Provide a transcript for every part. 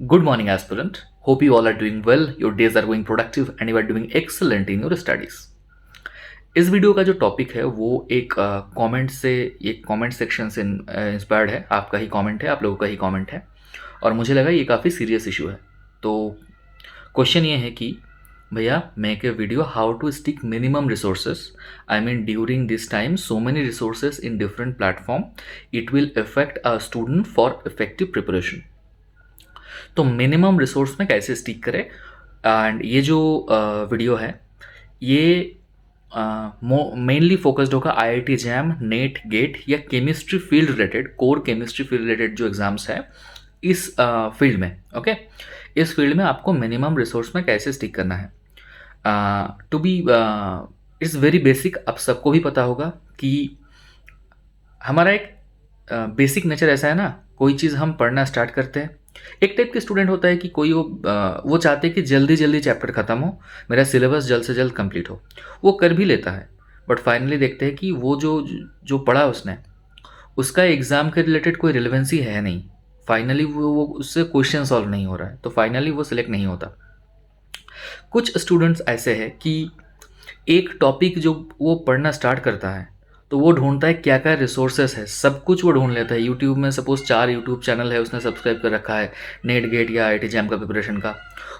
Good morning, aspirant. Hope you all are doing well, your days are going productive, and you are doing excellent in your studies. इस video का जो topic है वो एक comment section से inspired है। आपका ही कमेंट है, आप लोगों का ही कमेंट है, और मुझे लगा ये काफ़ी सीरियस इशू है। तो क्वेश्चन ये है कि भैया make a video how to stick minimum resources. I mean during this time so many resources in different platform, it will affect a student for effective preparation. तो मिनिमम रिसोर्स में कैसे stick करें। And ये जो video है ये mainly focused होगा IIT jam, net, gate या chemistry field related, core chemistry field related जो एग्ज़ाम्स है इस फील्ड में। ओके, इस फील्ड में आपको मिनिमम रिसोर्स में कैसे स्टिक करना है। To be it's very basic. आप सबको भी पता होगा कि हमारा एक बेसिक नेचर ऐसा है ना, कोई चीज़ हम पढ़ना स्टार्ट करते हैं। एक टाइप के स्टूडेंट होता है कि कोई वो चाहते हैं कि जल्दी जल्दी चैप्टर ख़त्म हो, मेरा सिलेबस जल्द से जल्द कंप्लीट हो। वो कर भी लेता है, बट फाइनली देखते हैं कि वो जो जो पढ़ा उसने, उसका एग्ज़ाम के रिलेटेड कोई रिलेवेंसी है नहीं। फाइनली वो उससे क्वेश्चन सॉल्व नहीं हो रहा है, तो फाइनली वो सिलेक्ट नहीं होता। कुछ स्टूडेंट्स ऐसे हैं कि एक टॉपिक जो वो पढ़ना स्टार्ट करता है तो वो ढूंढता है क्या क्या रिसोर्सेस है, सब कुछ वो ढूंढ लेता है। यूट्यूब में सपोज 4 यूट्यूब चैनल है उसने सब्सक्राइब कर रखा है, नेट, गेट या आईआईटी जैम का प्रिपरेशन का,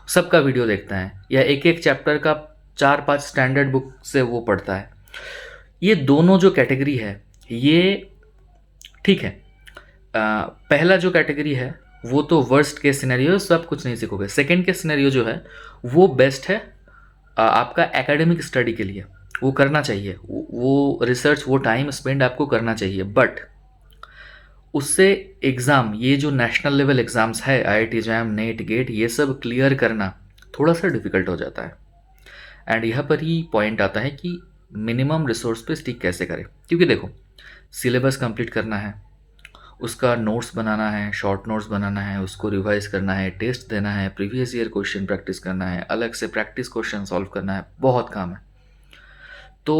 सबका वीडियो देखता है, या एक एक चैप्टर का 4-5 स्टैंडर्ड बुक से वो पढ़ता है। ये दोनों जो कैटेगरी है ये ठीक है। पहला जो कैटेगरी है वो तो वर्स्ट केस सिनेरियो, सब कुछ नहीं सीखोगे। सेकेंड केस सिनेरियो जो है वो बेस्ट है आपका एकेडमिक स्टडी के लिए, वो करना चाहिए, वो रिसर्च, वो टाइम स्पेंड आपको करना चाहिए। बट उससे एग्ज़ाम, ये जो नेशनल लेवल एग्ज़ाम्स है आईआईटी जैम, नेट, गेट, ये सब क्लियर करना थोड़ा सा डिफ़िकल्ट हो जाता है। एंड यहाँ पर ही पॉइंट आता है कि मिनिमम रिसोर्स पे स्टिक कैसे करें। क्योंकि देखो, सिलेबस कंप्लीट करना है, उसका नोट्स बनाना है, शॉर्ट नोट्स बनाना है, उसको रिवाइज करना है, टेस्ट देना है, प्रीवियस ईयर क्वेश्चन प्रैक्टिस करना है, अलग से प्रैक्टिस क्वेश्चन सॉल्व करना है, बहुत काम है। तो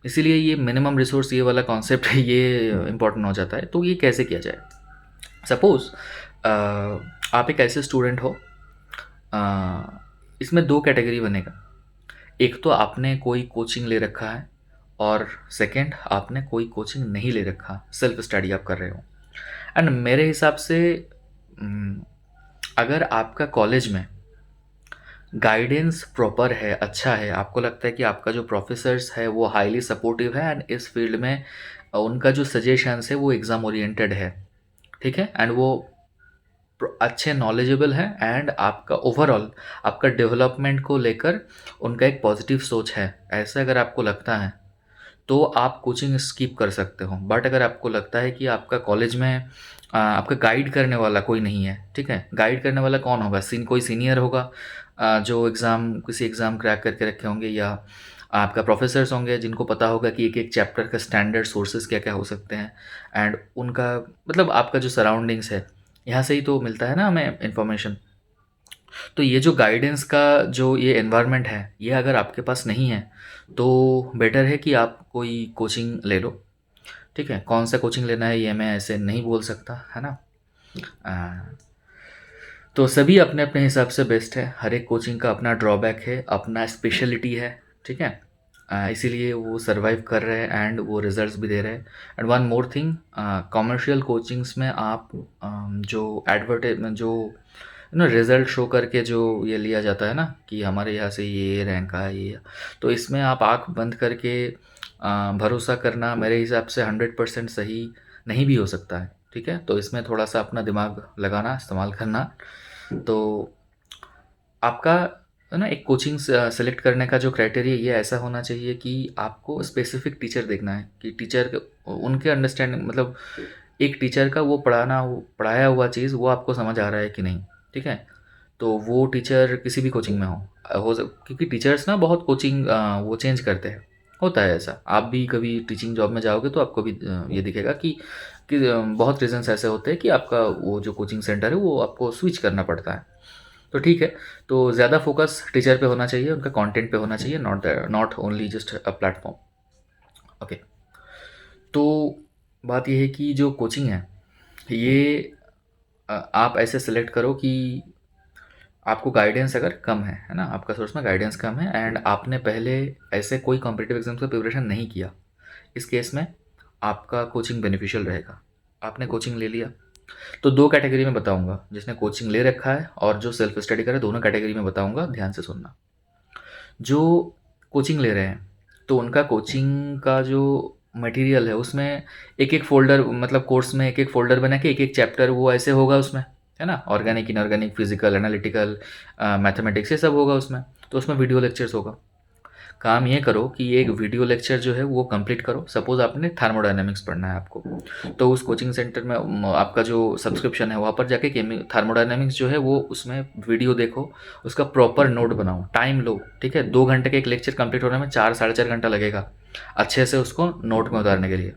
इसीलिए ये मिनिमम रिसोर्स, ये वाला कॉन्सेप्ट है, ये इम्पॉर्टेंट हो जाता है। तो ये कैसे किया जाए। सपोज़ आप एक ऐसे स्टूडेंट हो, इसमें 2 कैटेगरी बनेगा। एक तो आपने कोई कोचिंग ले रखा है, और सेकंड आपने कोई कोचिंग नहीं ले रखा, सेल्फ स्टडी आप कर रहे हो। एंड मेरे हिसाब से अगर आपका कॉलेज में गाइडेंस प्रॉपर है, अच्छा है, आपको लगता है कि आपका जो प्रोफेसर्स है वो हाईली सपोर्टिव है एंड इस फील्ड में उनका जो सजेशंस है वो एग्ज़ाम ओरिएंटेड है, ठीक है, एंड वो अच्छे नॉलेजेबल है, एंड आपका ओवरऑल आपका डेवलपमेंट को लेकर उनका एक पॉजिटिव सोच है, ऐसा अगर आपको लगता है तो आप कोचिंग स्किप कर सकते हो। बट अगर आपको लगता है कि आपका कॉलेज में आपका गाइड करने वाला कोई नहीं है, ठीक है, गाइड करने वाला कौन होगा, कोई सीनियर होगा जो किसी एग्ज़ाम क्रैक करके रखे होंगे, या आपका प्रोफेसर्स होंगे जिनको पता होगा कि एक एक चैप्टर का स्टैंडर्ड सोर्सेज क्या क्या हो सकते हैं, एंड उनका मतलब आपका जो सराउंडिंग्स है, यहाँ से ही तो मिलता है ना हमें इन्फॉर्मेशन। तो ये जो गाइडेंस का जो ये एनवायरनमेंट है, ये अगर आपके पास नहीं है तो बेटर है कि आप कोई कोचिंग ले लो, ठीक है। कौन सा कोचिंग लेना है ये मैं ऐसे नहीं बोल सकता, है ना। तो सभी अपने अपने हिसाब से बेस्ट है, हर एक कोचिंग का अपना ड्रॉबैक है, अपना स्पेशलिटी है, ठीक है। इसीलिए वो सर्वाइव कर रहे हैं एंड वो रिजल्ट्स भी दे रहे हैं। And one more thing, commercial coachings में आप जो एडवर्टाइजमेंट, जो रिजल्ट शो करके जो ये लिया जाता है ना कि हमारे यहाँ से ये रैंक आया, ये, तो इसमें आप आँख बंद करके भरोसा करना मेरे हिसाब से 100% सही नहीं भी हो सकता है, ठीक है। तो इसमें थोड़ा सा अपना दिमाग लगाना, इस्तेमाल करना। तो आपका है ना, एक कोचिंग सेलेक्ट करने का जो क्राइटेरिया ये ऐसा होना चाहिए कि आपको स्पेसिफिक टीचर देखना है, कि टीचर उनके अंडरस्टैंडिंग, मतलब एक टीचर का वो पढ़ाया हुआ चीज़ वो आपको समझ आ रहा है कि नहीं, ठीक है। तो वो टीचर किसी भी कोचिंग में क्योंकि टीचर्स ना बहुत कोचिंग वो चेंज करते हैं, होता है ऐसा। आप भी कभी टीचिंग जॉब में जाओगे तो आपको भी ये दिखेगा कि बहुत रीजंस ऐसे होते हैं कि आपका वो जो कोचिंग सेंटर है वो आपको स्विच करना पड़ता है। तो ठीक है, तो ज़्यादा फोकस टीचर पे होना चाहिए, उनका कंटेंट पे होना चाहिए, not only just a platform. Okay, तो बात ये है कि जो कोचिंग है ये आप ऐसे सेलेक्ट करो कि आपको गाइडेंस अगर कम है ना, आपका सोर्स में गाइडेंस कम है एंड आपने पहले ऐसे कोई कॉम्पिटिटिव एग्जाम्स का प्रिपरेशन नहीं किया, इस केस में आपका कोचिंग बेनिफिशियल रहेगा। आपने कोचिंग ले लिया तो दो कैटेगरी में बताऊंगा, जिसने कोचिंग ले रखा है और जो सेल्फ स्टडी करे, दोनों कैटेगरी में बताऊंगा, ध्यान से सुनना। जो कोचिंग ले रहे हैं तो उनका कोचिंग का जो मटेरियल है उसमें एक एक फोल्डर, मतलब कोर्स में एक एक फोल्डर बना के एक एक चैप्टर वो ऐसे होगा उसमें, है ना, organic inorganic physical analytical mathematics ये सब होगा उसमें। तो उसमें वीडियो लेक्चर्स होगा। काम ये करो कि ये एक वीडियो लेक्चर जो है वो कंप्लीट करो। सपोज़ आपने थर्मोडायनेमिक्स पढ़ना है आपको, तो उस कोचिंग सेंटर में आपका जो सब्सक्रिप्शन है वहाँ पर जाके थर्मोडायनेमिक्स जो है वो उसमें वीडियो देखो, उसका प्रॉपर नोट बनाओ, टाइम लो, ठीक है। 2 घंटे का एक लेक्चर कंप्लीट होने में 4 साढ़े 4 घंटा लगेगा अच्छे से उसको नोट में उतारने के लिए।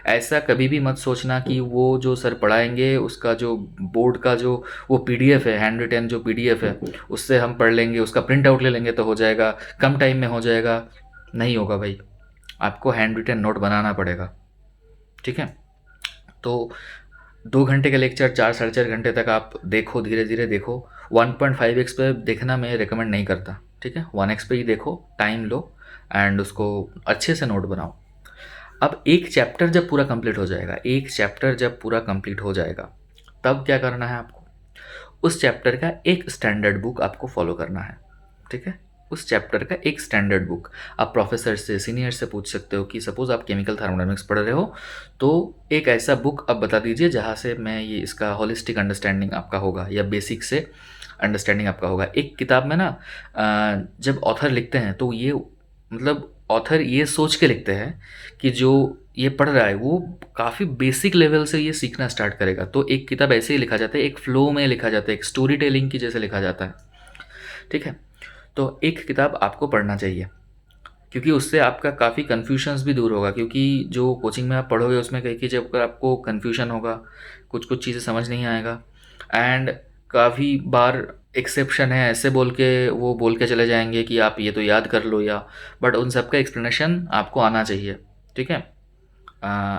ऐसा कभी भी मत सोचना कि वो जो सर पढ़ाएंगे उसका जो बोर्ड का जो वो पीडीएफ है, हैंड रिटन जो पीडीएफ है, उससे हम पढ़ लेंगे, उसका प्रिंट आउट ले लेंगे तो हो जाएगा, कम टाइम में हो जाएगा। नहीं होगा भाई, आपको हैंड रिटन नोट बनाना पड़ेगा, ठीक है। तो 2 घंटे का लेक्चर 4 साढ़े 4 घंटे तक आप देखो, धीरे धीरे देखो। 1.5x पे देखना मैं रिकमेंड नहीं करता, ठीक है। 1x पे ही देखो, टाइम लो एंड उसको अच्छे से नोट बनाओ। अब एक चैप्टर जब पूरा कंप्लीट हो जाएगा, एक चैप्टर जब पूरा कंप्लीट हो जाएगा, तब क्या करना है आपको, उस चैप्टर का एक स्टैंडर्ड बुक आपको फॉलो करना है, ठीक है। उस चैप्टर का एक स्टैंडर्ड बुक आप प्रोफेसर से, सीनियर से पूछ सकते हो कि सपोज़ आप केमिकल थर्मोडायनेमिक्स पढ़ रहे हो तो एक ऐसा बुक आप बता दीजिए जहाँ से मैं ये इसका होलिस्टिक अंडरस्टैंडिंग आपका होगा या बेसिक से अंडरस्टैंडिंग आपका होगा। एक किताब में ना जब ऑथर लिखते हैं तो ये मतलब ऑथर ये सोच के लिखते हैं कि जो ये पढ़ रहा है वो काफ़ी बेसिक लेवल से ये सीखना स्टार्ट करेगा। तो एक किताब ऐसे ही लिखा जाता है, एक फ़्लो में लिखा जाता है, एक स्टोरी टेलिंग की जैसे लिखा जाता है, ठीक है। तो एक किताब आपको पढ़ना चाहिए, क्योंकि उससे आपका काफ़ी कन्फ्यूजन्स भी दूर होगा। क्योंकि जो कोचिंग में आप पढ़ोगे उसमें कहीं की जब आपको कन्फ्यूजन होगा, कुछ कुछ चीज़ें समझ नहीं आएगा एंड काफ़ी बार एक्सेप्शन है, ऐसे बोल के वो बोल के चले जाएंगे कि आप ये तो याद कर लो या, बट उन सब का एक्सप्लेनेशन आपको आना चाहिए, ठीक है।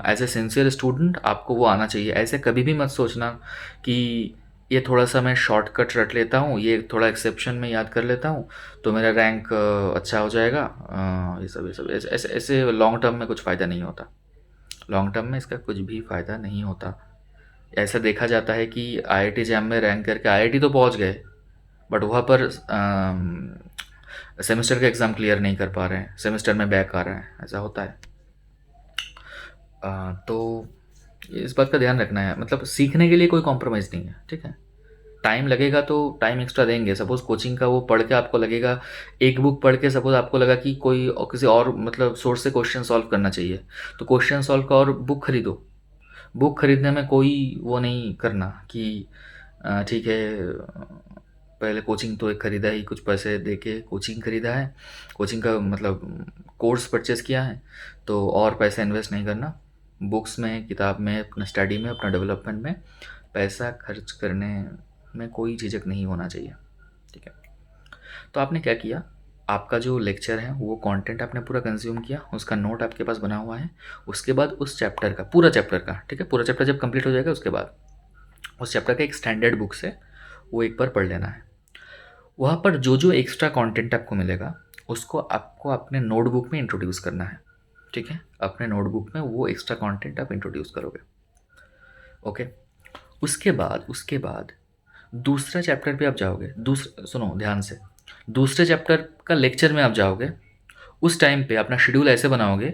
एज ए सिंसियर स्टूडेंट आपको वो आना चाहिए। ऐसे कभी भी मत सोचना कि ये थोड़ा सा मैं शॉर्टकट रट लेता हूँ, ये थोड़ा एक्सेप्शन में याद कर लेता हूँ तो मेरा रैंक अच्छा हो जाएगा। ये सब ऐसे ऐसे ऐसे लॉन्ग टर्म में कुछ फ़ायदा नहीं होता। लॉन्ग टर्म में इसका कुछ भी फ़ायदा नहीं होता। ऐसा देखा जाता है कि आईआईटी जैम में रैंक करके आईआईटी तो पहुँच गए, बट वहाँ पर सेमेस्टर का एग्ज़ाम क्लियर नहीं कर पा रहे हैं, सेमेस्टर में बैक आ रहे हैं, ऐसा होता है। तो इस बात का ध्यान रखना है, मतलब सीखने के लिए कोई कॉम्प्रोमाइज़ नहीं है, ठीक है। टाइम लगेगा तो टाइम एक्स्ट्रा देंगे। सपोज़ कोचिंग का वो पढ़ के आपको लगेगा, एक बुक पढ़ के सपोज़ आपको लगा कि कोई किसी और मतलब सोर्स से क्वेश्चन सॉल्व करना चाहिए, तो क्वेश्चन सॉल्व का और बुक खरीदो। बुक खरीदने में कोई वो नहीं करना कि ठीक है पहले कोचिंग तो एक ख़रीदा ही, कुछ पैसे दे के कोचिंग ख़रीदा है, कोचिंग का मतलब कोर्स परचेज़ किया है तो और पैसा इन्वेस्ट नहीं करना। बुक्स में, किताब में, अपना स्टडी में, अपना डेवलपमेंट में पैसा खर्च करने में कोई झिझक नहीं होना चाहिए, ठीक है। तो आपने क्या किया, आपका जो लेक्चर है वो कंटेंट आपने पूरा कंज्यूम किया, उसका नोट आपके पास बना हुआ है। उसके बाद उस चैप्टर का, पूरा चैप्टर का, ठीक है, पूरा चैप्टर जब कंप्लीट हो जाएगा उसके बाद उस चैप्टर का एक स्टैंडर्ड बुक से वो एक बार पढ़ लेना है। वहाँ पर जो जो एक्स्ट्रा कंटेंट आपको मिलेगा उसको आपको अपने नोटबुक में इंट्रोड्यूस करना है, ठीक है। अपने नोटबुक में वो एक्स्ट्रा कंटेंट आप इंट्रोड्यूस करोगे, ओके। उसके बाद दूसरा चैप्टर पे आप जाओगे, दूसरा सुनो ध्यान से, दूसरे चैप्टर का लेक्चर में आप जाओगे। उस टाइम पे अपना शेड्यूल ऐसे बनाओगे,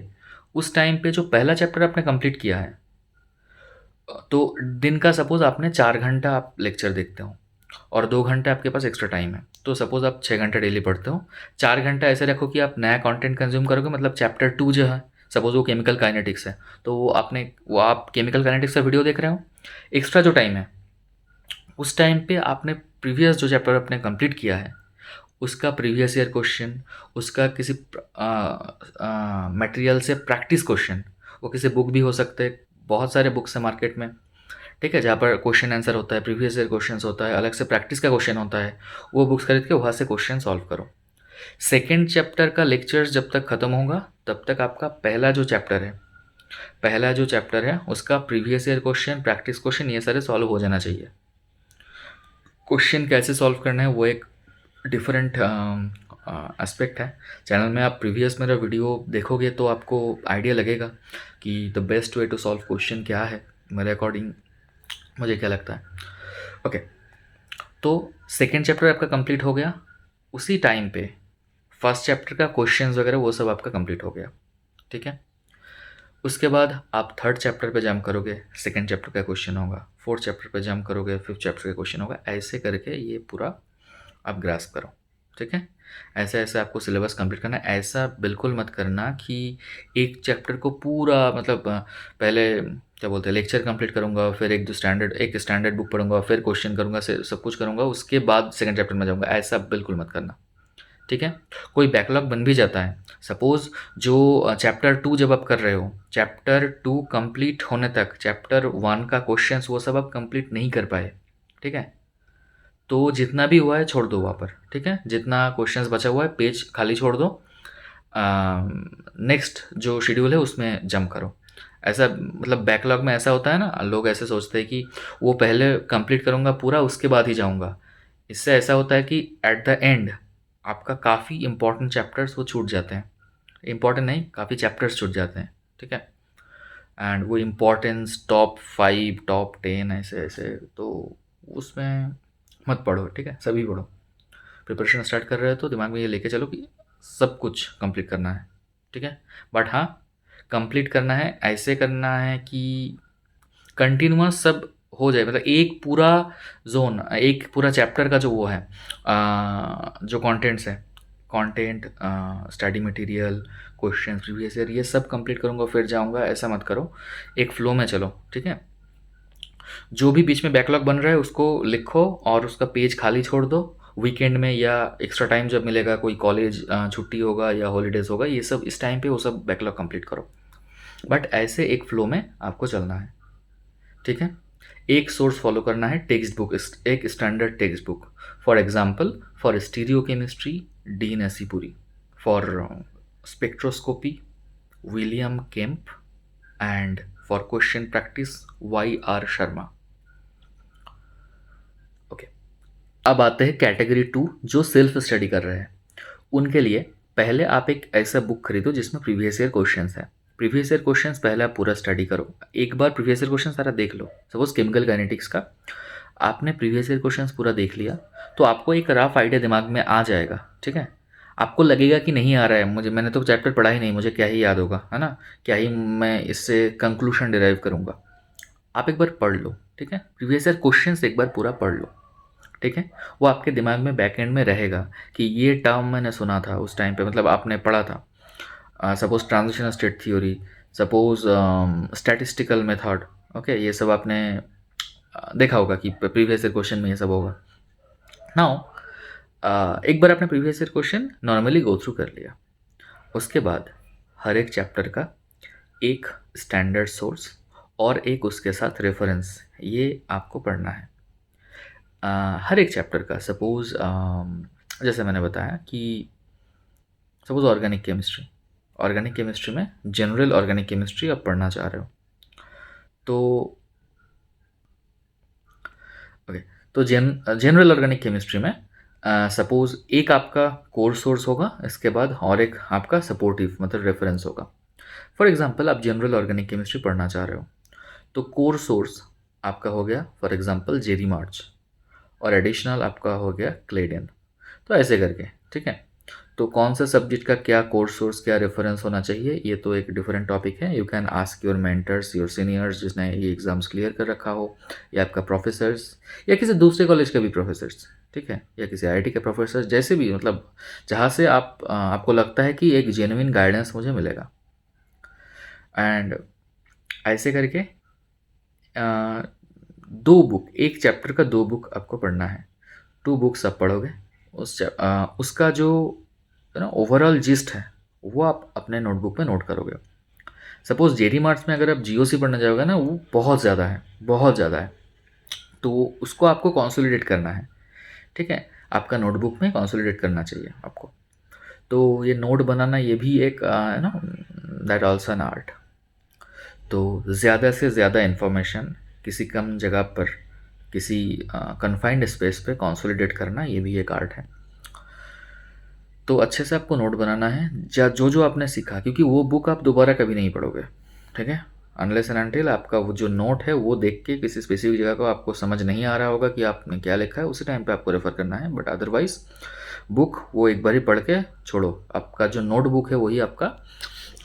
उस टाइम पे जो पहला चैप्टर आपने कंप्लीट किया है, तो दिन का सपोज़ आपने 4 घंटा आप लेक्चर देखते हो और 2 घंटे आपके पास एक्स्ट्रा टाइम है, तो सपोज़ आप 6 घंटे डेली पढ़ते हो, 4 घंटा ऐसे रखो कि आप नया कंटेंट कंज्यूम करोगे। मतलब चैप्टर 2 जो है, सपोज़ वो केमिकल काइनेटिक्स है, तो वो आप केमिकल काइनेटिक्स का वीडियो देख रहे हो। एक्स्ट्रा जो टाइम है उस टाइम पे आपने प्रीवियस जो चैप्टर आपने कंप्लीट किया है उसका प्रीवियस ईयर क्वेश्चन, उसका किसी मटेरियल से प्रैक्टिस क्वेश्चन, वो किसी बुक भी हो सकते हैं, बहुत सारे बुक्स हैं मार्केट में, ठीक है, जहाँ पर क्वेश्चन आंसर होता है, प्रीवियस ईयर क्वेश्चन होता है, अलग से प्रैक्टिस का क्वेश्चन होता है। वो बुक्स खरीद के वहाँ से क्वेश्चन सॉल्व करो। सेकेंड चैप्टर का लेक्चर्स जब तक ख़त्म होगा तब तक आपका पहला जो चैप्टर है उसका previous year question, practice question, ये सारे सॉल्व हो जाना चाहिए, क्वेश्चन कैसे सॉल्व करना है वो एक डिफरेंट एस्पेक्ट है। चैनल में आप प्रीवियस मेरा वीडियो देखोगे तो आपको आइडिया लगेगा कि the best way to solve question क्या है मेरे अकॉर्डिंग, मुझे क्या लगता है। ओके, तो सेकेंड चैप्टर आपका कंप्लीट हो गया, उसी टाइम पे फर्स्ट चैप्टर का क्वेश्चंस वगैरह वो सब आपका कंप्लीट हो गया, ठीक है। उसके बाद आप थर्ड चैप्टर पे जंप करोगे, सेकेंड चैप्टर का क्वेश्चन होगा, फोर्थ चैप्टर पे जंप करोगे, फिफ्थ चैप्टर का क्वेश्चन होगा, ऐसे करके ये पूरा आप ग्रास्प करो, ठीक है। ऐसे ऐसे आपको सिलेबस कंप्लीट करना है। ऐसा बिल्कुल मत करना कि एक चैप्टर को पूरा मतलब पहले क्या बोलते हैं लेक्चर कंप्लीट करूँगा, फिर एक स्टैंडर्ड बुक पढ़ूंगा, फिर क्वेश्चन करूँगा, सब कुछ करूँगा, उसके बाद सेकंड चैप्टर में जाऊँगा, ऐसा बिल्कुल मत करना, ठीक है। कोई बैकलॉग बन भी जाता है, सपोज़ जो चैप्टर 2 जब आप कर रहे हो, चैप्टर 2 कंप्लीट होने तक चैप्टर 1 का क्वेश्चंस वो सब आप कंप्लीट नहीं कर पाए, ठीक है। तो जितना भी हुआ है छोड़ दो वहाँ पर, ठीक है। जितना क्वेश्चंस बचा हुआ है पेज खाली छोड़ दो, नेक्स्ट जो शेड्यूल है उसमें जंप करो। ऐसा मतलब बैकलॉग में ऐसा होता है ना, लोग ऐसे सोचते हैं कि वो पहले कंप्लीट करूँगा पूरा उसके बाद ही जाऊँगा। इससे ऐसा होता है कि एट द एंड आपका काफ़ी इंपॉर्टेंट चैप्टर्स वो छूट जाते हैं। इंपॉर्टेंट नहीं, काफ़ी चैप्टर्स छूट जाते हैं, ठीक है। एंड वो इम्पोर्टेंस टॉप 5 टॉप 10 ऐसे ऐसे तो उसमें मत पढ़ो, ठीक है। सभी पढ़ो, प्रिपरेशन स्टार्ट कर रहे हो तो दिमाग में ये लेके चलो कि सब कुछ कंप्लीट करना है, ठीक है। बट हाँ, कंप्लीट करना है, ऐसे करना है कि कंटिन्यूअस सब हो जाए, मतलब एक पूरा जोन, एक पूरा चैप्टर का जो वो है जो कंटेंट्स है, content, study material, question, previous year, ये सब कंप्लीट करूँगा फिर जाऊँगा, ऐसा मत करो। एक फ्लो में चलो, ठीक है। जो भी बीच में बैकलॉग बन रहा है उसको लिखो और उसका पेज खाली छोड़ दो। वीकेंड में या एक्स्ट्रा टाइम जब मिलेगा, कोई कॉलेज छुट्टी होगा या हॉलीडेज़ होगा, ये सब इस टाइम पे वो सब बैकलॉग कंप्लीट करो। बट ऐसे एक फ्लो में आपको चलना है, ठीक है। एक सोर्स फॉलो करना है, टेक्स्ट बुक, एक standard textbook. For example, for stereochemistry D Nasipuri, for spectroscopy William Kemp, and for question practice Y R Sharma. Okay, अब आते हैं कैटेगरी 2 जो सेल्फ स्टडी कर रहे हैं। उनके लिए पहले आप एक ऐसा बुक खरीदो जिसमें प्रीवियस ईयर क्वेश्चंस है। प्रीवियस ईयर क्वेश्चंस पहले आप पूरा स्टडी करो, एक बार प्रीवियस ईयर क्वेश्चन सारा देख लो। सपोज केमिकल काइनेटिक्स का आपने प्रीवियस ईयर क्वेश्चंस पूरा देख लिया तो आपको एक रफ आइडिया दिमाग में आ जाएगा, ठीक है। आपको लगेगा कि नहीं आ रहा है, मैंने तो चैप्टर पढ़ा ही नहीं, मुझे क्या ही याद होगा, है ना, क्या ही मैं इससे कंक्लूशन डिराइव करूँगा। आप एक बार पढ़ लो, ठीक है। प्रीवियस ईयर क्वेश्चंस एक बार पूरा पढ़ लो, ठीक है। वो आपके दिमाग में बैक एंड में रहेगा कि ये टर्म मैंने सुना था उस टाइम पे, मतलब आपने पढ़ा था। Suppose transitional state theory, suppose statistical method, okay, ये सब आपने देखा होगा कि प्रीवियस ईयर क्वेश्चन में ये सब होगा। नाउ एक बार आपने previous year question normally go through कर लिया, उसके बाद हर एक चैप्टर का एक स्टैंडर्ड सोर्स और एक उसके साथ रेफरेंस, ये आपको पढ़ना है। हर एक चैप्टर का, सपोज़ जैसे मैंने बताया कि सपोज़ ऑर्गेनिक केमिस्ट्री में जनरल ऑर्गेनिक केमिस्ट्री आप पढ़ना चाह रहे हो, तो ओके, तो जनरल ऑर्गेनिक केमिस्ट्री में सपोज़ एक आपका कोर सोर्स होगा, इसके बाद और एक आपका सपोर्टिव मतलब रेफरेंस होगा। फॉर एग्जांपल आप जनरल ऑर्गेनिक केमिस्ट्री पढ़ना चाह रहे हो तो कोर सोर्स आपका हो गया फॉर एग्जांपल जेरी मार्च, और एडिशनल आपका हो गया क्लेडेन। तो ऐसे करके, ठीक है। तो कौन सा सब्जेक्ट का क्या कोर्स सोर्स, क्या रेफरेंस होना चाहिए, ये तो एक डिफरेंट टॉपिक है। You can ask your mentors, your seniors जिसने ये एग्ज़ाम्स क्लियर कर रखा हो, या आपका प्रोफेसर्स, या किसी दूसरे कॉलेज के भी प्रोफेसर्स, ठीक है, या किसी आईआईटी के प्रोफेसर्स, जैसे भी, मतलब जहाँ से आपको लगता है कि एक जेन्युइन गाइडेंस मुझे मिलेगा। एंड ऐसे करके 2 बुक, एक चैप्टर का 2 बुक आपको पढ़ना है। 2 बुक्स आप पढ़ोगे, उसका जो ना ओवरऑल जिस्ट है वो आप अपने नोटबुक में नोट करोगे। सपोज जेरी मार्ट्स में अगर आप जीओसी पढ़ने जाओगे ना, वो बहुत ज़्यादा है, बहुत ज़्यादा है, तो उसको आपको कंसोलिडेट करना है, ठीक है। आपका नोटबुक में कंसोलिडेट करना चाहिए आपको। तो ये नोट बनाना ये भी एक है ना, दैट ऑल्सो एन आर्ट। तो ज़्यादा से ज़्यादा इन्फॉर्मेशन किसी कम जगह पर किसी कन्फाइंड स्पेस पे कंसोलिडेट करना, ये भी एक आर्ट है। तो अच्छे से आपको नोट बनाना है जो जो आपने सीखा, क्योंकि वो बुक आप दोबारा कभी नहीं पढ़ोगे, ठीक है। अनलेस एंड अनटिल आपका वो जो नोट है वो देख के किसी स्पेसिफिक जगह को आपको समझ नहीं आ रहा होगा कि आपने क्या लिखा है, उसी टाइम पे आपको रेफ़र करना है। बट अदरवाइज बुक वो एक बार ही पढ़ के छोड़ो, आपका जो नोट बुक है वही आपका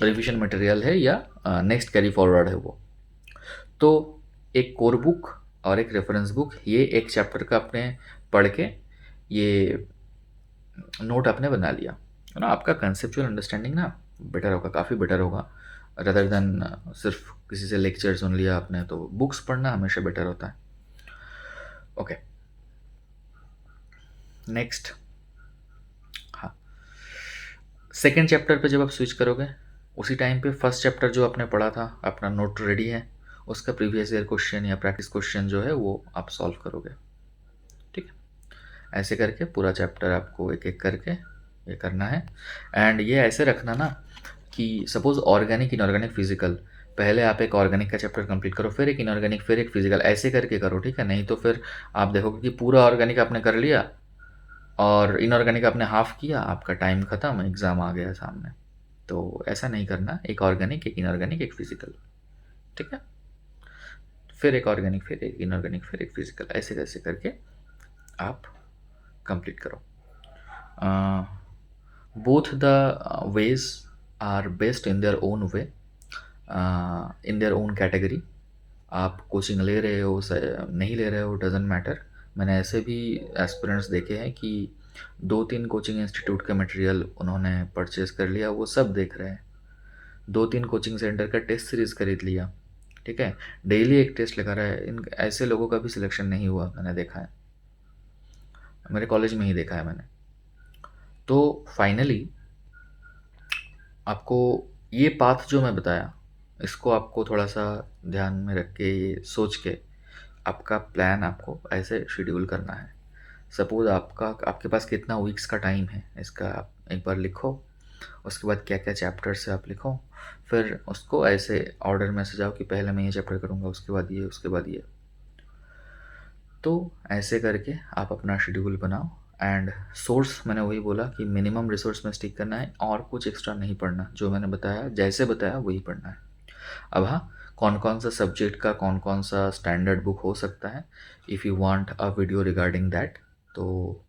रिविजन मटेरियल है या नेक्स्ट कैरी फॉरवर्ड है वो। तो एक कोर बुक और एक रेफरेंस बुक, ये एक चैप्टर का आपने पढ़ के ये नोट आपने बना लिया है ना, आपका कंसेप्चुअल अंडरस्टैंडिंग ना बेटर होगा, काफ़ी बेटर होगा, रदर देन सिर्फ किसी से लेक्चर सुन लिया आपने। तो बुक्स पढ़ना हमेशा बेटर होता है। ओके, नेक्स्ट, हाँ, सेकेंड चैप्टर पे जब आप स्विच करोगे उसी टाइम पे फर्स्ट चैप्टर जो आपने पढ़ा था, अपना नोट रेडी है, उसका प्रीवियस ईयर क्वेश्चन या प्रैक्टिस क्वेश्चन जो है वो आप सॉल्व करोगे, ठीक है। ऐसे करके पूरा चैप्टर आपको एक एक करके ये करना है। एंड ये ऐसे रखना ना कि सपोज ऑर्गेनिक, इनऑर्गेनिक, फिजिकल, पहले आप एक ऑर्गेनिक का चैप्टर कंप्लीट करो, फिर एक इनऑर्गेनिक, फिर एक फिजिकल, ऐसे करके करो, ठीक है। नहीं तो फिर आप देखोगे कि पूरा ऑर्गेनिक आपने कर लिया और इनऑर्गेनिक आपने हाफ किया, आपका टाइम ख़त्म, एग्ज़ाम आ गया सामने। तो ऐसा नहीं करना, एक ऑर्गेनिक, एक इनऑर्गेनिक, एक फिजिकल, ठीक है। फिर एक ऑर्गेनिक, फिर एक इनऑर्गेनिक, फिर एक फिजिकल, ऐसे कैसे करके आप कंप्लीट करो। Both the ways are best in their own way, in their own category. आप कोचिंग ले रहे हो नहीं ले रहे हो, डजेंट मैटर। मैंने ऐसे भी एस्पिरेंट्स देखे हैं कि 2-3 कोचिंग इंस्टीट्यूट का मटेरियल उन्होंने परचेज कर लिया, वो सब देख रहे हैं। 2-3 कोचिंग सेंटर का टेस्ट सीरीज़ खरीद लिया, ठीक है, डेली एक टेस्ट लगा रहा है। इन ऐसे लोगों का भी सिलेक्शन नहीं हुआ, मैंने देखा है, मेरे कॉलेज में ही देखा है मैंने। तो फाइनली आपको ये पाथ जो मैं बताया, इसको आपको थोड़ा सा ध्यान में रख के, ये सोच के आपका प्लान आपको ऐसे शेड्यूल करना है। सपोज़ आपके पास कितना वीक्स का टाइम है, इसका आप एक बार लिखो। उसके बाद क्या-क्या चैप्टर्स है आप लिखो। फिर उसको ऐसे ऑर्डर में सजाओ कि पहले मैं ये चैप्टर करूँगा, उसके बाद ये, उसके बाद ये। तो ऐसे करके आप अपना शेड्यूल बनाओ। एंड सोर्स मैंने वही बोला कि मिनिमम रिसोर्स में स्टिक करना है और कुछ एक्स्ट्रा नहीं पढ़ना, जो मैंने बताया जैसे बताया वही पढ़ना है। अब हाँ, कौन कौन सा सब्जेक्ट का कौन कौन सा स्टैंडर्ड बुक हो सकता है, if you want a video regarding that, तो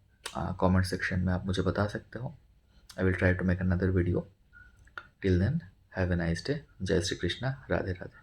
कमेंट सेक्शन में आप मुझे बता सकते हो। I will try to make another video. Till then, have a nice day. जय श्री कृष्णा, राधे राधे।